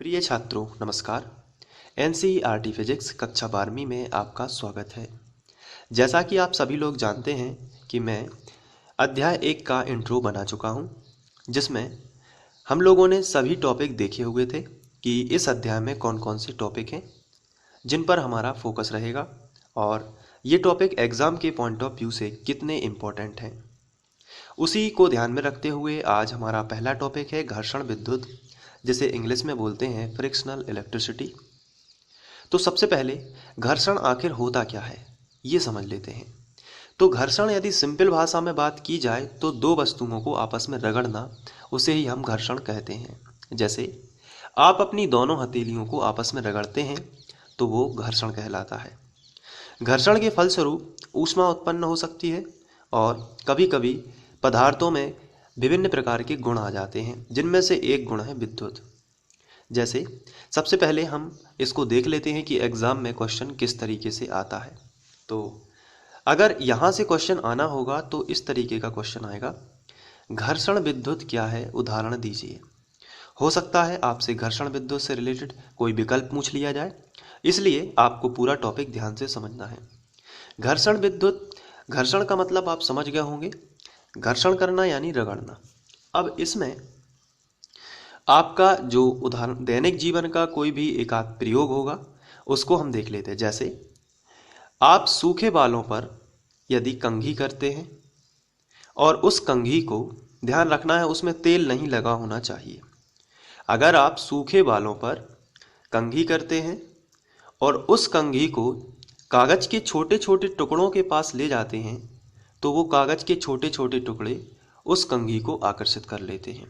प्रिय छात्रों नमस्कार। एनसीईआरटी फिजिक्स कक्षा 12वीं में आपका स्वागत है। जैसा कि आप सभी लोग जानते हैं कि मैं अध्याय 1 का इंट्रो बना चुका हूं, जिसमें हम लोगों ने सभी टॉपिक देखे हुए थे कि इस अध्याय में कौन कौन से टॉपिक हैं जिन पर हमारा फोकस रहेगा और ये टॉपिक एग्ज़ाम के पॉइंट ऑफ व्यू से कितने इम्पोर्टेंट हैं। उसी को ध्यान में रखते हुए आज हमारा पहला टॉपिक है घर्षण विद्युत, जिसे इंग्लिश में बोलते हैं फ्रिक्शनल इलेक्ट्रिसिटी। तो सबसे पहले घर्षण आखिर होता क्या है ये समझ लेते हैं। तो घर्षण यदि सिंपल भाषा में बात की जाए तो दो वस्तुओं को आपस में रगड़ना, उसे ही हम घर्षण कहते हैं। जैसे आप अपनी दोनों हथेलियों को आपस में रगड़ते हैं तो वो घर्षण कहलाता है। घर्षण के फलस्वरूप ऊष्मा उत्पन्न हो सकती है और कभी कभी पदार्थों में विभिन्न प्रकार के गुण आ जाते हैं, जिनमें से एक गुण है विद्युत। जैसे सबसे पहले हम इसको देख लेते हैं कि एग्ज़ाम में क्वेश्चन किस तरीके से आता है। तो अगर यहाँ से क्वेश्चन आना होगा तो इस तरीके का क्वेश्चन आएगा, घर्षण विद्युत क्या है, उदाहरण दीजिए। हो सकता है आपसे घर्षण विद्युत से रिलेटेड कोई विकल्प पूछ लिया जाए, इसलिए आपको पूरा टॉपिक ध्यान से समझना है। घर्षण विद्युत, घर्षण का मतलब आप समझ गए होंगे, घर्षण करना यानी रगड़ना। अब इसमें आपका जो उदाहरण दैनिक जीवन का कोई भी एक आध प्रयोग होगा उसको हम देख लेते हैं। जैसे आप सूखे बालों पर यदि कंघी करते हैं और उस कंघी को ध्यान रखना है उसमें तेल नहीं लगा होना चाहिए। अगर आप सूखे बालों पर कंघी करते हैं और उस कंघी को कागज के छोटे छोटे टुकड़ों के पास ले जाते हैं तो वो कागज के छोटे छोटे टुकड़े उस कंघी को आकर्षित कर लेते हैं।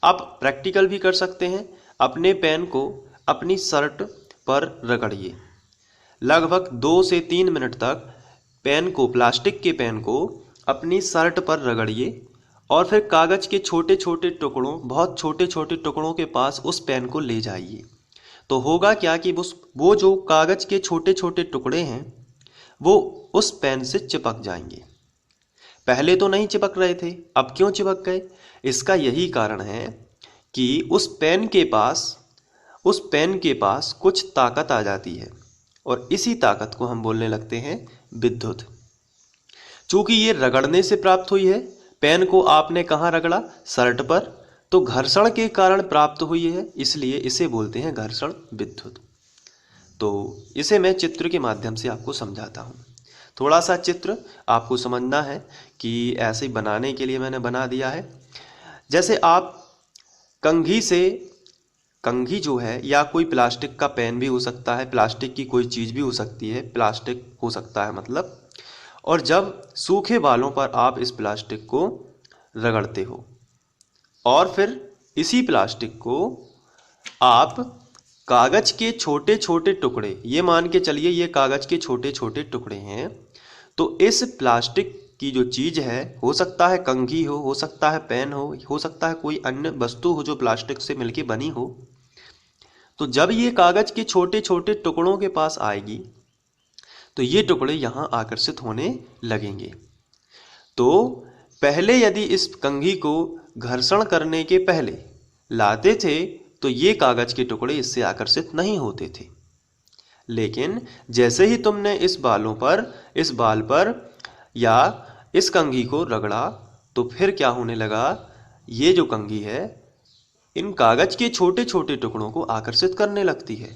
आप प्रैक्टिकल भी कर सकते हैं। अपने पेन को अपनी शर्ट पर रगड़िए, लगभग 2 से 3 मिनट तक पेन को, प्लास्टिक के पेन को अपनी शर्ट पर रगड़िए और फिर कागज के छोटे छोटे टुकड़ों, बहुत छोटे छोटे टुकड़ों के पास उस पेन को ले जाइए। तो होगा क्या कि वो जो कागज के छोटे छोटे टुकड़े हैं वो उस पेन से चिपक जाएंगे। पहले तो नहीं चिपक रहे थे, अब क्यों चिपक गए? इसका यही कारण है कि उस पेन के पास कुछ ताकत आ जाती है और इसी ताकत को हम बोलने लगते हैं विद्युत। चूंकि ये रगड़ने से प्राप्त हुई है, पेन को आपने कहाँ रगड़ा? शर्ट पर, तो घर्षण के कारण प्राप्त हुई है, इसलिए इसे बोलते हैं घर्षण विद्युत। तो इसे मैं चित्र के माध्यम से आपको समझाता हूँ। थोड़ा सा चित्र आपको समझना है कि ऐसे ही बनाने के लिए मैंने बना दिया है। जैसे आप कंघी जो है, या कोई प्लास्टिक का पेन भी हो सकता है, प्लास्टिक की कोई चीज़ भी हो सकती है, प्लास्टिक हो सकता है मतलब। और जब सूखे बालों पर आप इस प्लास्टिक को रगड़ते हो और फिर इसी प्लास्टिक को आप कागज के छोटे छोटे टुकड़े, ये मान के चलिए ये कागज के छोटे छोटे टुकड़े हैं, तो इस प्लास्टिक की जो चीज़ है, हो सकता है कंघी हो सकता है पेन हो सकता है कोई अन्य वस्तु हो जो प्लास्टिक से मिलके बनी हो। तो जब ये कागज के छोटे छोटे टुकड़ों के पास आएगी तो ये टुकड़े यहाँ आकर्षित होने लगेंगे। तो पहले यदि इस कंघी को घर्षण करने के पहले लाते थे तो ये कागज के टुकड़े इससे आकर्षित नहीं होते थे, लेकिन जैसे ही तुमने इस बाल पर या इस कंघी को रगड़ा तो फिर क्या होने लगा? ये जो कंघी है इन कागज के छोटे छोटे टुकड़ों को आकर्षित करने लगती है।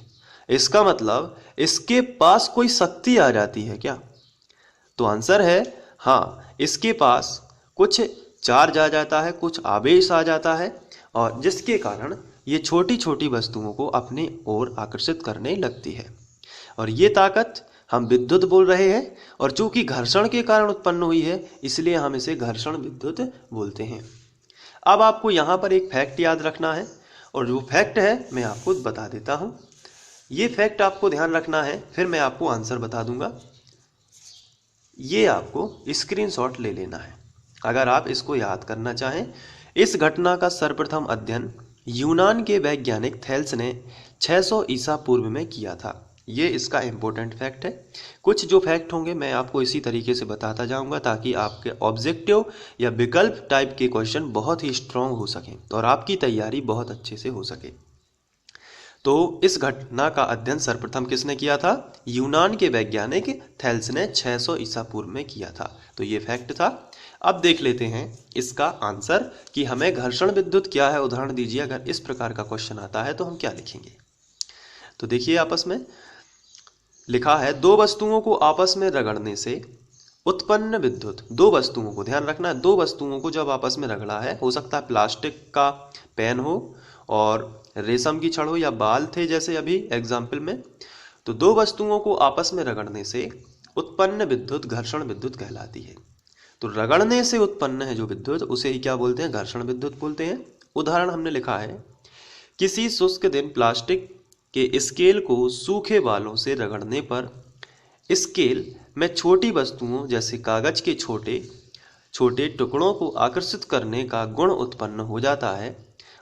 इसका मतलब इसके पास कोई शक्ति आ जाती है क्या? तो आंसर है हाँ, इसके पास कुछ चार्ज आ जाता है, कुछ आवेश आ जाता है, और जिसके कारण ये छोटी छोटी वस्तुओं को अपने ओर आकर्षित करने लगती है। और ये ताकत हम विद्युत बोल रहे हैं, और चूंकि घर्षण के कारण उत्पन्न हुई है इसलिए हम इसे घर्षण विद्युत बोलते हैं। अब आपको यहाँ पर एक फैक्ट याद रखना है, और जो फैक्ट है मैं आपको बता देता हूँ। ये फैक्ट आपको ध्यान रखना है, फिर मैं आपको आंसर बता दूंगा। ये आपको स्क्रीनशॉट ले लेना है अगर आप इसको याद करना चाहें। इस घटना का सर्वप्रथम अध्ययन यूनान के वैज्ञानिक थेल्स ने 600 ईसा पूर्व में किया था। ये इसका इम्पोर्टेंट फैक्ट है। कुछ जो फैक्ट होंगे मैं आपको इसी तरीके से बताता जाऊंगा ताकि आपके ऑब्जेक्टिव या विकल्प टाइप के क्वेश्चन बहुत ही स्ट्रांग हो सकें और आपकी तैयारी बहुत अच्छे से हो सके। तो इस घटना का अध्ययन सर्वप्रथम किसने किया था? यूनान के वैज्ञानिक थेल्स ने 600 ईसा पूर्व में किया था। तो ये फैक्ट था। अब देख लेते हैं इसका आंसर कि हमें घर्षण विद्युत क्या है, उदाहरण दीजिए। अगर इस प्रकार का क्वेश्चन आता है तो हम क्या लिखेंगे? तो देखिए आपस में लिखा है, दो वस्तुओं को आपस में रगड़ने से उत्पन्न विद्युत। दो वस्तुओं को, ध्यान रखना है, दो वस्तुओं को जब आपस में रगड़ा है, हो सकता है प्लास्टिक का पेन हो और रेशम की छड़ हो या बाल थे जैसे अभी एग्जाम्पल में। तो दो वस्तुओं को आपस में रगड़ने से उत्पन्न विद्युत घर्षण विद्युत कहलाती है। तो रगड़ने से उत्पन्न है जो विद्युत, उसे ही क्या बोलते हैं? घर्षण विद्युत बोलते हैं। उदाहरण हमने लिखा है, किसी शुष्क दिन प्लास्टिक के स्केल को सूखे बालों से रगड़ने पर स्केल में छोटी वस्तुओं जैसे कागज के छोटे छोटे टुकड़ों को आकर्षित करने का गुण उत्पन्न हो जाता है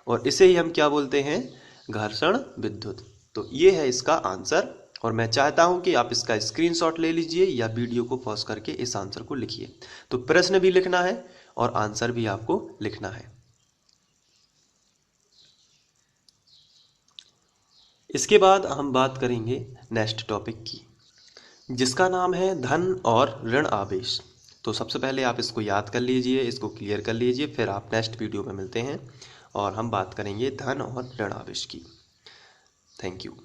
और इसे ही हम क्या बोलते हैं? घर्षण विद्युत। तो ये है इसका आंसर और मैं चाहता हूं कि आप इसका स्क्रीनशॉट ले लीजिए या वीडियो को पॉज करके इस आंसर को लिखिए। तो प्रश्न भी लिखना है और आंसर भी आपको लिखना है। इसके बाद हम बात करेंगे नेक्स्ट टॉपिक की, जिसका नाम है धन और ऋण आवेश। तो सबसे पहले आप इसको याद कर लीजिए, इसको क्लियर कर लीजिए, फिर आप नेक्स्ट वीडियो में मिलते हैं और हम बात करेंगे धन और ऋण आवेश की। Thank you.